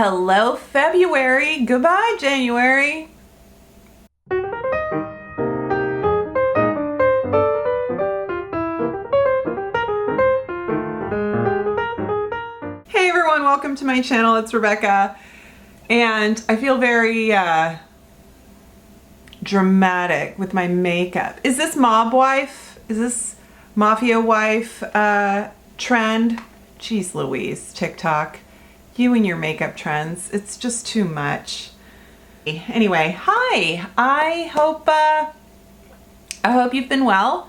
Hello, February. Goodbye, January. Hey everyone, welcome to my channel. It's Rebecca, and I feel very dramatic with my makeup. Is this mob wife? Is this mafia wife trend? Jeez Louise, TikTok. You and your makeup trends. It's just too much. Anyway, hi. I hope you've been well.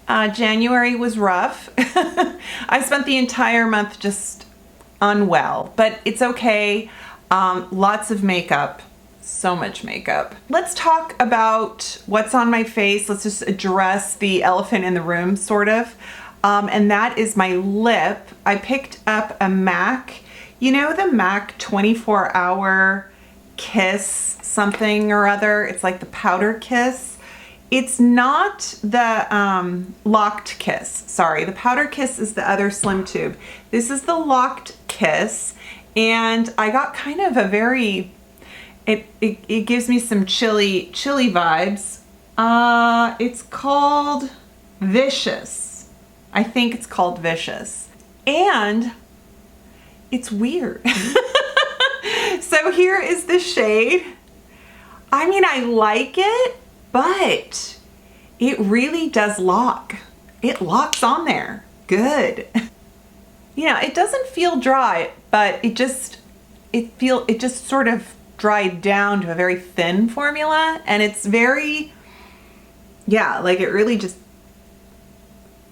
January was rough. I spent the entire month just unwell, but it's okay. Lots of makeup. So much makeup. Let's talk about what's on my face. Let's just address the elephant in the room, sort of. And that is my lip. I picked up a MAC. You know the MAC 24-hour kiss something or other? It's like the powder kiss. It's not the locked kiss. Sorry, the powder kiss is the other slim tube. This is the locked kiss. And I got kind of a very, it gives me some chilly vibes. It's called Vicious. I think it's called Vicious. And it's weird. So here is the shade. I mean, I like it, but it really does lock. It locks on there. Good. You know, it doesn't feel dry, but it just sort of dried down to a very thin formula, and it's very, yeah, like it really just,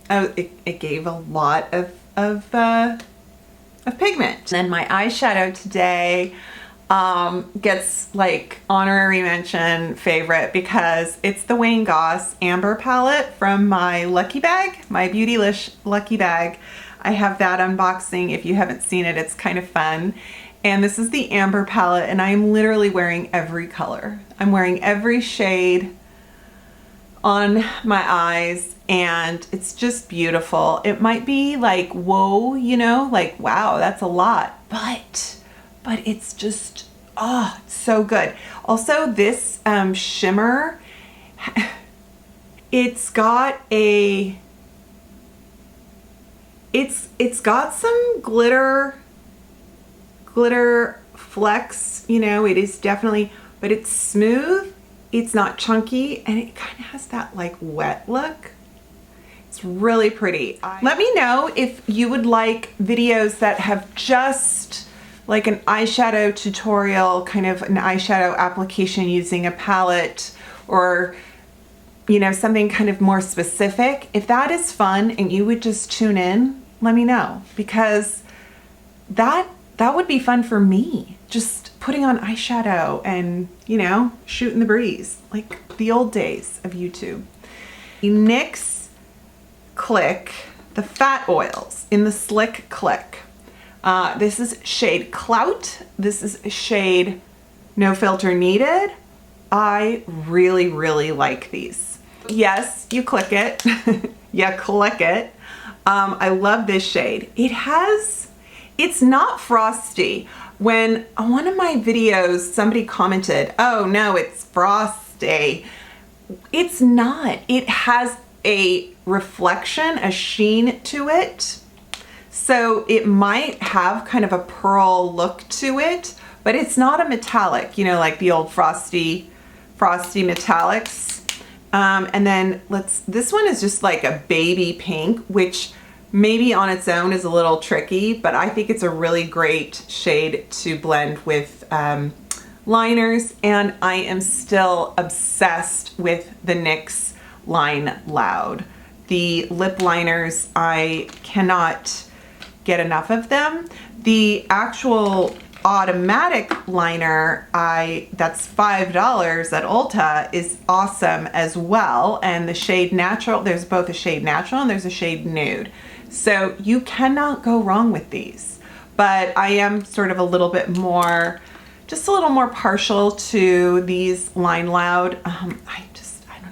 it gave a lot of pigment. And then my eyeshadow today gets like honorary mention favorite because it's the Wayne Goss Amber palette from my Lucky Bag, my Beautylish Lucky Bag. I have that unboxing. If you haven't seen it, it's kind of fun. And this is the Amber palette, and I'm literally wearing every color. I'm wearing every shade on my eyes, and it's just beautiful. It might be like, whoa, you know, like, wow, that's a lot, but it's just, oh, it's so good. Also, this shimmer, it's got some glitter flecks, you know, it is definitely, but it's smooth. It's not chunky, and it kind of has that like wet look. It's really pretty. Let me know if you would like videos that have just like an eyeshadow tutorial, kind of an eyeshadow application using a palette, or, you know, something kind of more specific. If that is fun and you would just tune in, let me know, because that would be fun for me. Just putting on eyeshadow and, you know, shooting the breeze, like the old days of YouTube. NYX Click, the fat oils in the Slick Click. This is shade Clout. This is shade No Filter Needed. I really, really like these. Yes, you click it. You click it. I love this shade. It's not frosty. When on one of my videos, somebody commented, oh no, it's frosty. It's not. It has a reflection, a sheen to it. So it might have kind of a pearl look to it, but it's not a metallic, you know, like the old frosty metallics. And then this one is just like a baby pink, which maybe on its own is a little tricky, but I think it's a really great shade to blend with liners, and I am still obsessed with the NYX Line Loud. The lip liners, I cannot get enough of them. The actual automatic liner, that's $5 at Ulta, is awesome as well, and the shade Natural, there's both a shade Natural and there's a shade Nude. So you cannot go wrong with these, but I am sort of a little bit more, just a little more partial to these Line Loud. I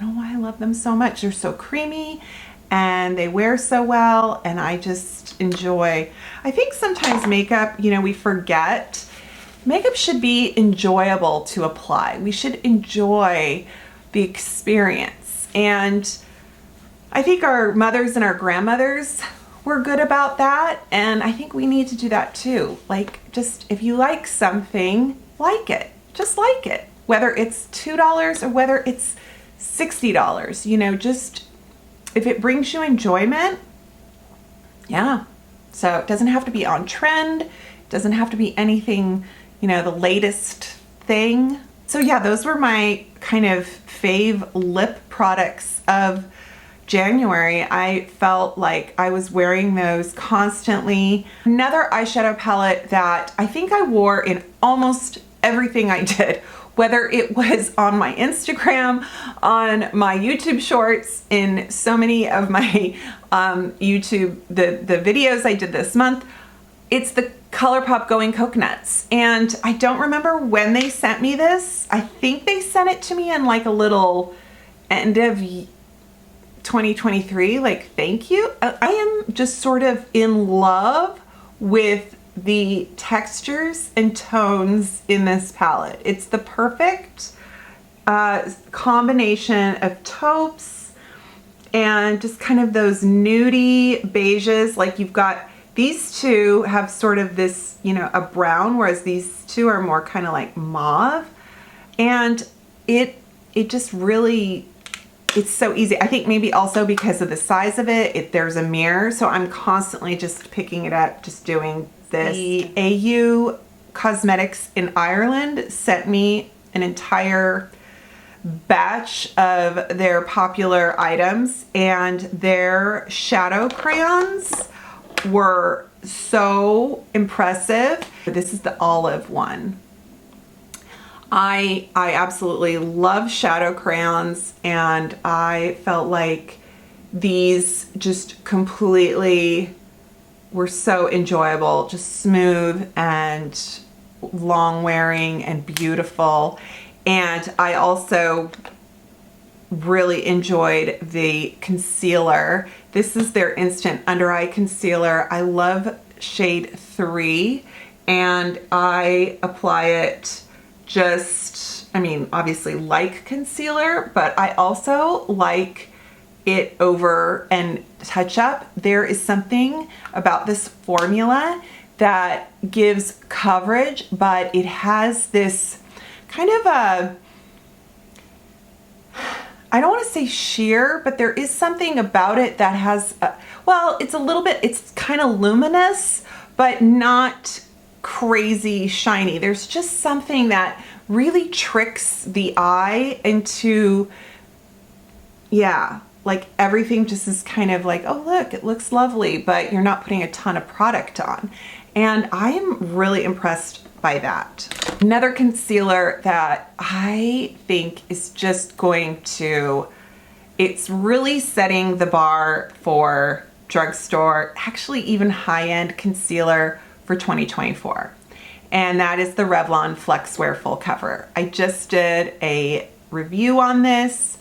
don't know why I love them so much. They're so creamy and they wear so well, and I just enjoy. I think sometimes makeup, you know, we forget makeup should be enjoyable to apply. We should enjoy the experience. And I think our mothers and our grandmothers were good about that. And I think we need to do that too. Like, just if you like something, like it. Just like it. Whether it's $2 or whether it's $60, you know, just if it brings you enjoyment, yeah. So it doesn't have to be on trend. It doesn't have to be anything, you know, the latest thing. So yeah, those were my kind of fave lip products of January. I felt like I was wearing those constantly. Another eyeshadow palette that I think I wore in almost everything I did, whether it was on my Instagram, on my YouTube shorts, in so many of my YouTube, the videos I did this month, it's the ColourPop Going Coconuts. And I don't remember when they sent me this. I think they sent it to me in like a little end of 2023, like thank you. I am just sort of in love with the textures and tones in this palette. It's the perfect combination of taupes and just kind of those nudie beiges. Like you've got these two have sort of this, you know, a brown, whereas these two are more kind of like mauve. And it just really, it's so easy. I think maybe also because of the size of it, there's a mirror, so I'm constantly just picking it up, just doing this. The AU Cosmetics in Ireland sent me an entire batch of their popular items, and their shadow crayons were so impressive. This is the olive one. I absolutely love shadow crayons, and I felt like these just completely were so enjoyable, just smooth and long wearing and beautiful. And I also really enjoyed the concealer. This is their Instant Under Eye Concealer. I love shade 3, and I apply it just, I mean, obviously like concealer, but I also like it over and touch up. There is something about this formula that gives coverage, but it has this kind of a, I don't want to say sheer, but there is something about it that has, well, it's a little bit, it's kind of luminous, but not crazy shiny. There's just something that really tricks the eye into, yeah, like everything just is kind of like, oh look, it looks lovely, but you're not putting a ton of product on. And I am really impressed by that. Another concealer that I think is just going to, it's really setting the bar for drugstore, actually even high-end concealer for 2024. And that is the Revlon Flexwear Full Cover. I just did a review on this.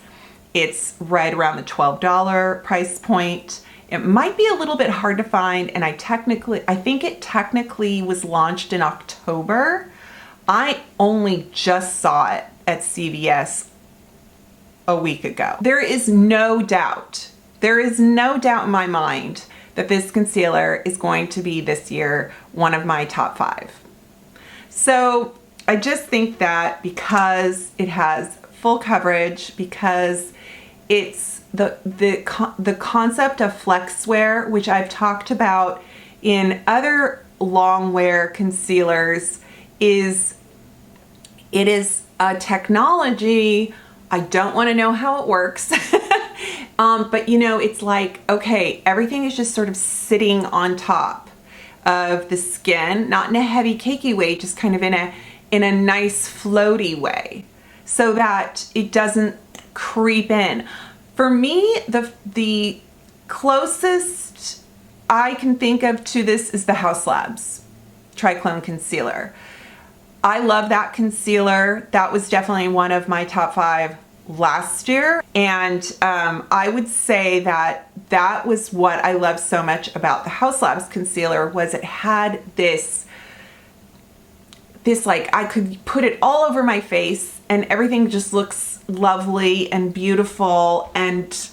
It's right around the $12 price point. It might be a little bit hard to find, and I think it technically was launched in October. I only just saw it at CVS a week ago. There is no doubt in my mind that this concealer is going to be this year one of my top 5. So I just think that because it has full coverage, because it's the concept of flex wear, which I've talked about in other long wear concealers, it is a technology. I don't want to know how it works. But you know, it's like, okay, everything is just sort of sitting on top of the skin, not in a heavy cakey way, just kind of in a nice floaty way, so that it doesn't creep in. For me, the closest I can think of to this is the Haus Labs Triclone Concealer. I love that concealer. That was definitely one of my top 5 last year. And I would say that was what I love so much about the Haus Labs concealer, was it had this this, like, I could put it all over my face and everything just looks lovely and beautiful and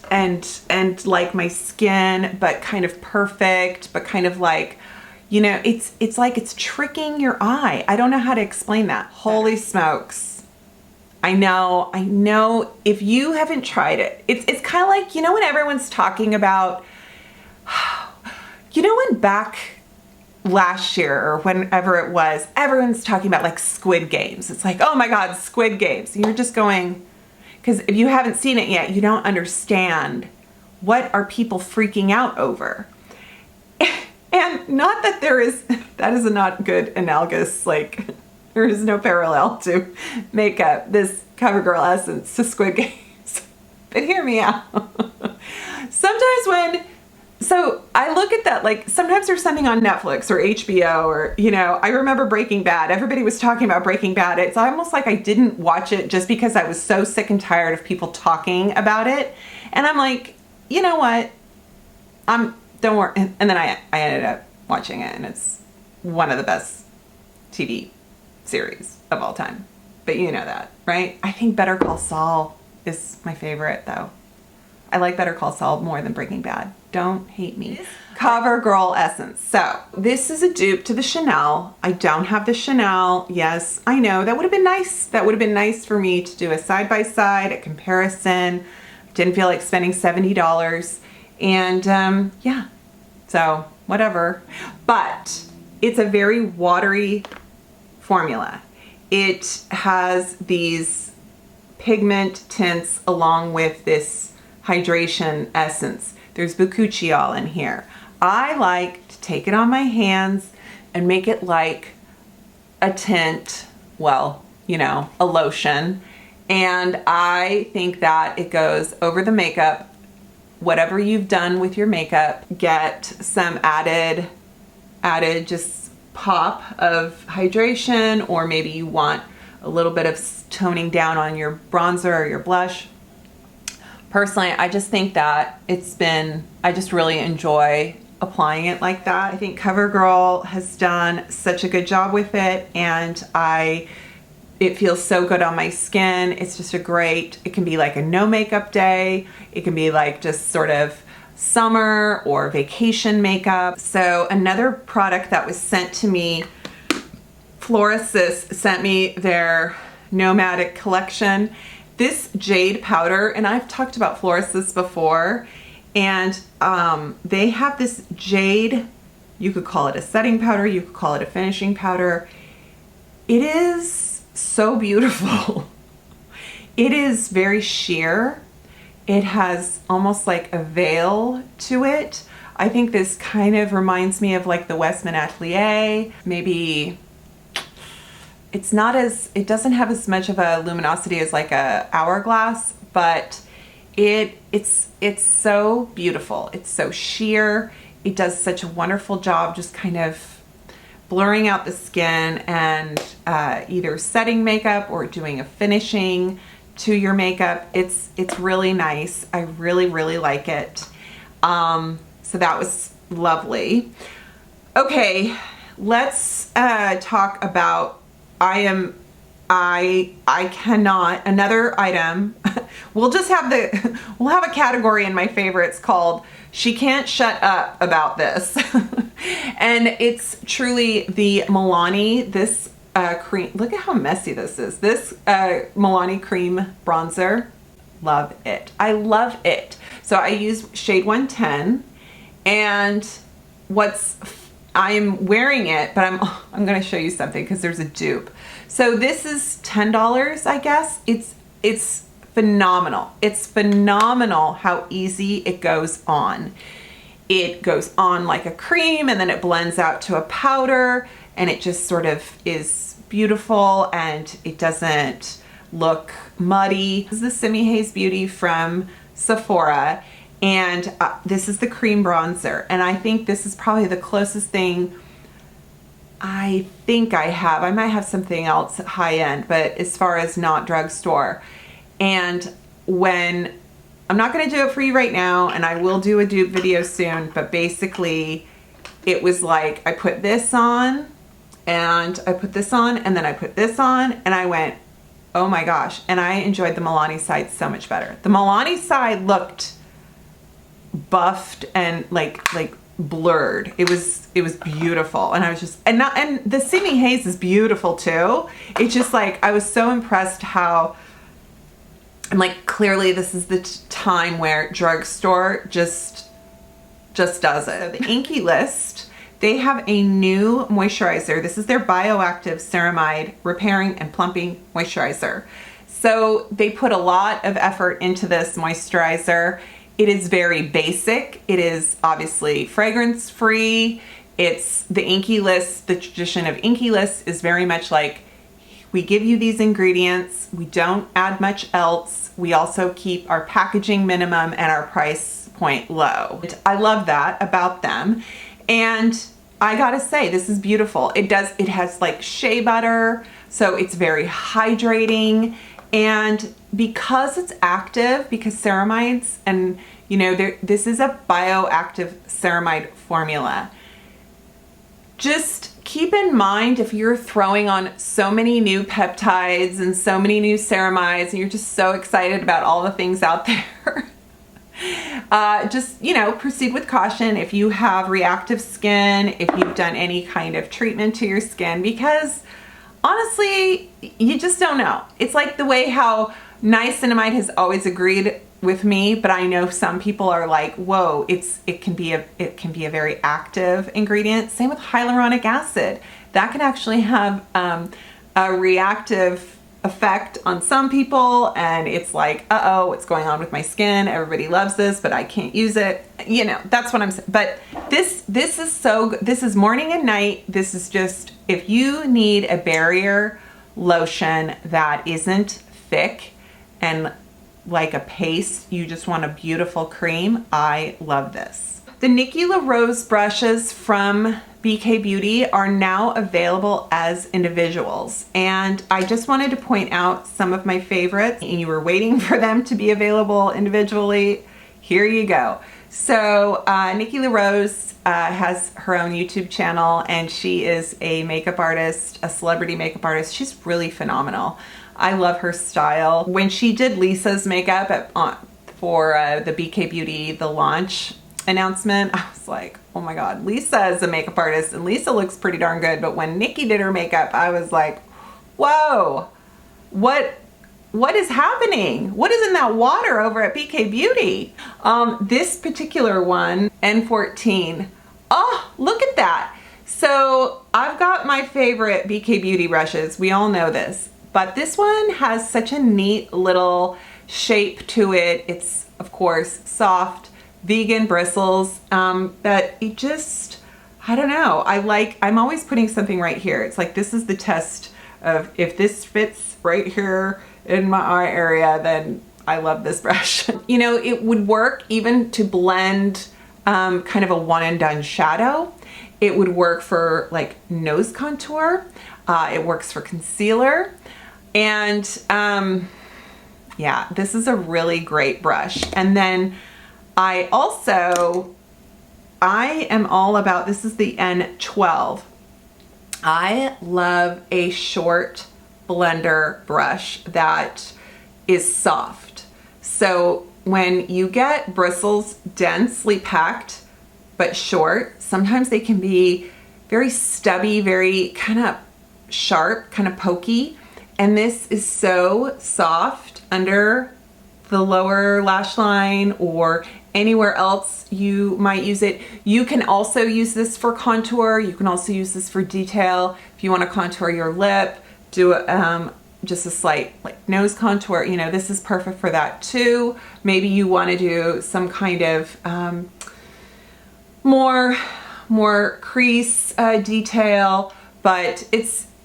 like my skin, but kind of perfect, but kind of like, you know, it's like it's tricking your eye. I don't know how to explain that. Holy smokes. I know if you haven't tried it, it's kind of like, you know, when everyone's talking about, you know, when back last year or whenever it was, everyone's talking about like Squid Games. It's like, oh my God, Squid Games. And you're just going, because if you haven't seen it yet, you don't understand what are people freaking out over. And not that that is a not good analogous, like there is no parallel to makeup, this CoverGirl essence to Squid Games. But hear me out. So I look at that, like sometimes there's something on Netflix or HBO or, you know, I remember Breaking Bad. Everybody was talking about Breaking Bad. It's almost like I didn't watch it just because I was so sick and tired of people talking about it. And I'm like, you know what? Don't worry. And then I ended up watching it, and it's one of the best TV series of all time. But you know that, right? I think Better Call Saul is my favorite, though. I like Better Call Saul more than Breaking Bad. Don't hate me. CoverGirl essence. So this is a dupe to the Chanel. I don't have the Chanel. Yes, I know. That would have been nice. That would have been nice for me to do a side-by-side, a comparison. Didn't feel like spending $70. And yeah, so whatever. But it's a very watery formula. It has these pigment tints along with this hydration essence. There's bakuchiol in here. I like to take it on my hands and make it like a tint, well, you know, a lotion. And I think that it goes over the makeup. Whatever you've done with your makeup, get some added just pop of hydration, or maybe you want a little bit of toning down on your bronzer or your blush. Personally, I just think that I just really enjoy applying it like that. I think CoverGirl has done such a good job with it, and it feels so good on my skin. It's just it can be like a no makeup day. It can be like just sort of summer or vacation makeup. So another product that was sent to me, Florasis sent me their Nomadic collection. This jade powder, and I've talked about Florasis before, and they have this jade, you could call it a setting powder, you could call it a finishing powder. It is so beautiful. It is very sheer. It has almost like a veil to it. I think this kind of reminds me of like the Westman Atelier. Maybe it doesn't have as much of a luminosity as like a Hourglass, but it's so beautiful. It's so sheer. It does such a wonderful job just kind of blurring out the skin and either setting makeup or doing a finishing to your makeup. It's really nice. I really, really like it. So that was lovely. Okay, let's talk about I cannot, another item. We'll have a category in my favorites called She Can't Shut Up About This. And it's truly the Milani, this cream. Look at how messy this is. This Milani cream bronzer. Love it. I love it. So I use shade 110, and I'm wearing it, but I'm going to show you something because there's a dupe. So this is $10, I guess. It's phenomenal. It's phenomenal how easy it goes on. It goes on like a cream, and then it blends out to a powder, and it just sort of is beautiful, and it doesn't look muddy. This is the Simi Haze Beauty from Sephora, and this is the cream bronzer, and I think this is probably the closest thing I think I have. I might have something else high end, but as far as not drugstore. And I'm not going to do it for you right now, and I will do a dupe video soon, but basically it was like I put this on and I put this on, and then I put this on, and I went, oh my gosh. And I enjoyed the Milani side so much better. The Milani side looked buffed and like blurred. It was beautiful. And I was just, and the Simi Haze is beautiful too. It's just like, I was so impressed how, and like, clearly this is the time where Drugstore just does it. So the Inky List, they have a new moisturizer. This is their Bioactive Ceramide Repairing and Plumping Moisturizer. So they put a lot of effort into this moisturizer. It is very basic. It is obviously fragrance free. It's the Inky List. The tradition of Inky List is very much like, we give you these ingredients. We don't add much else. We also keep our packaging minimum and our price point low. I love that about them. And I gotta say, this is beautiful. It has like shea butter, so it's very hydrating. And because it's active, because ceramides, and you know, this is a bioactive ceramide formula. Just keep in mind, if you're throwing on so many new peptides and so many new ceramides, and you're just so excited about all the things out there, just, you know, proceed with caution if you have reactive skin, if you've done any kind of treatment to your skin, because honestly, you just don't know. It's like the way how niacinamide has always agreed with me, but I know some people are like, whoa, it can be a very active ingredient. Same with hyaluronic acid. That can actually have a reactive effect on some people, and it's like, uh-oh, what's going on with my skin? Everybody loves this, but I can't use it. You know, that's what I'm saying. But this is so good. This is morning and night. This is just, if you need a barrier lotion that isn't thick and like a paste, you just want a beautiful cream, I love this. The Nikki LaRose brushes from BK Beauty are now available as individuals, and I just wanted to point out some of my favorites. And you were waiting for them to be available individually. Here you go. So Nikki LaRose has her own YouTube channel, and she is a makeup artist, a celebrity makeup artist. She's really phenomenal. I love her style. When she did Lisa's makeup for the BK Beauty, the launch announcement, I was like, oh my God, Lisa is a makeup artist and Lisa looks pretty darn good. But when Nikki did her makeup, I was like, whoa, what is happening? What is in that water over at BK Beauty? This particular one, N14, oh, look at that. So I've got my favorite BK Beauty brushes. We all know this, but this one has such a neat little shape to it. It's, of course, soft, vegan bristles, that it just, I don't know. I'm always putting something right here. It's like, this is the test of if this fits right here in my eye area, then I love this brush. You know, it would work even to blend kind of a one and done shadow. It would work for like nose contour. It works for concealer. And yeah, this is a really great brush. And then I am all about, this is the N12. I love a short blender brush that is soft. So when you get bristles densely packed but short, sometimes they can be very stubby, very kind of sharp, kind of pokey. And this is so soft under the lower lash line or anywhere else you might use it. You can also use this for contour. You can also use this for detail. If you want to contour your lip, do just a slight like nose contour, you know, this is perfect for that too. Maybe you want to do some kind of more crease detail, but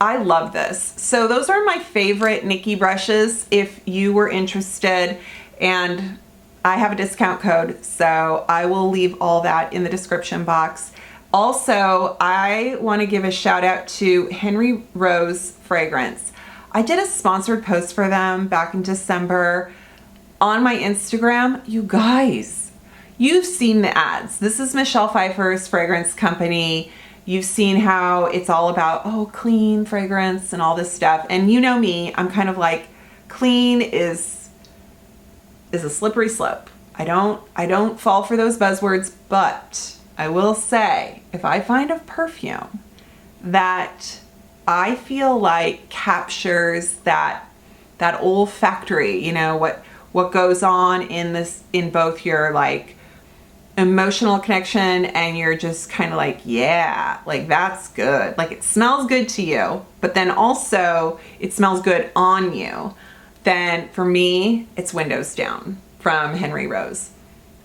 I love this. So those are my favorite Nikki brushes if you were interested, and I have a discount code, so I will leave all that in the description box. Also, I want to give a shout out to Henry Rose Fragrance. I did a sponsored post for them back in December on my Instagram. You guys, you've seen the ads. This is Michelle Pfeiffer's fragrance company. You've seen how it's all about, oh, clean fragrance and all this stuff. And you know me, I'm kind of like, clean is a slippery slope. I don't fall for those buzzwords, but I will say, if I find a perfume that I feel like captures that olfactory, you know, what goes on in both your like emotional connection and you're just kind of like, yeah, like that's good. Like it smells good to you, but then also it smells good on you. Then for me, it's Windows Down from Henry Rose.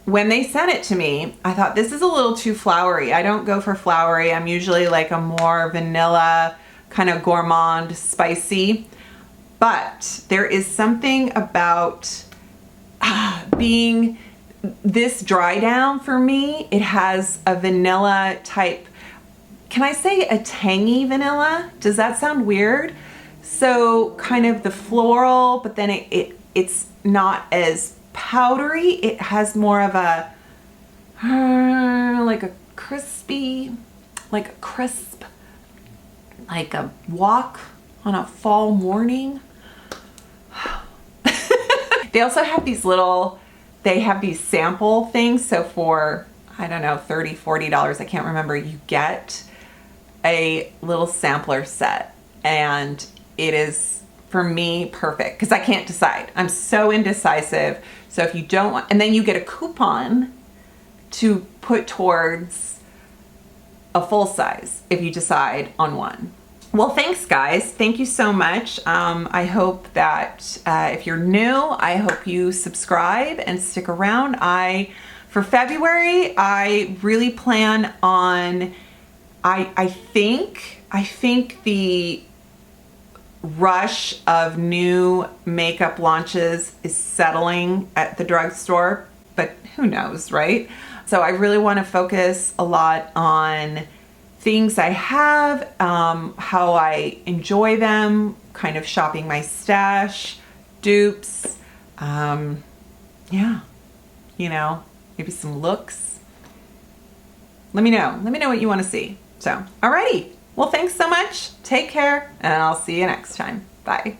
When they sent it to me, I thought this is a little too flowery. I don't go for flowery. I'm usually like a more vanilla, kind of gourmand, spicy. But there is something about being this dry down for me. It has a vanilla type, can I say a tangy vanilla? Does that sound weird? So kind of the floral, but then it's not as powdery. It has more of a like a crispy, like a crisp, like a walk on a fall morning. They also have they have these sample things. So for, I don't know, $30, $40, I can't remember, you get a little sampler set. And it is, for me, perfect because I can't decide. I'm so indecisive. So if you don't want, and then you get a coupon to put towards a full size if you decide on one. Well, thanks guys. Thank you so much. I hope that if you're new, I hope you subscribe and stick around. For February, I really plan on, I think the rush of new makeup launches is settling at the drugstore, but who knows, right? So I really want to focus a lot on things I have, how I enjoy them, kind of shopping my stash, dupes, yeah, you know, maybe some looks. Let me know what you want to see. So, alrighty. Well, thanks so much. Take care, and I'll see you next time. Bye.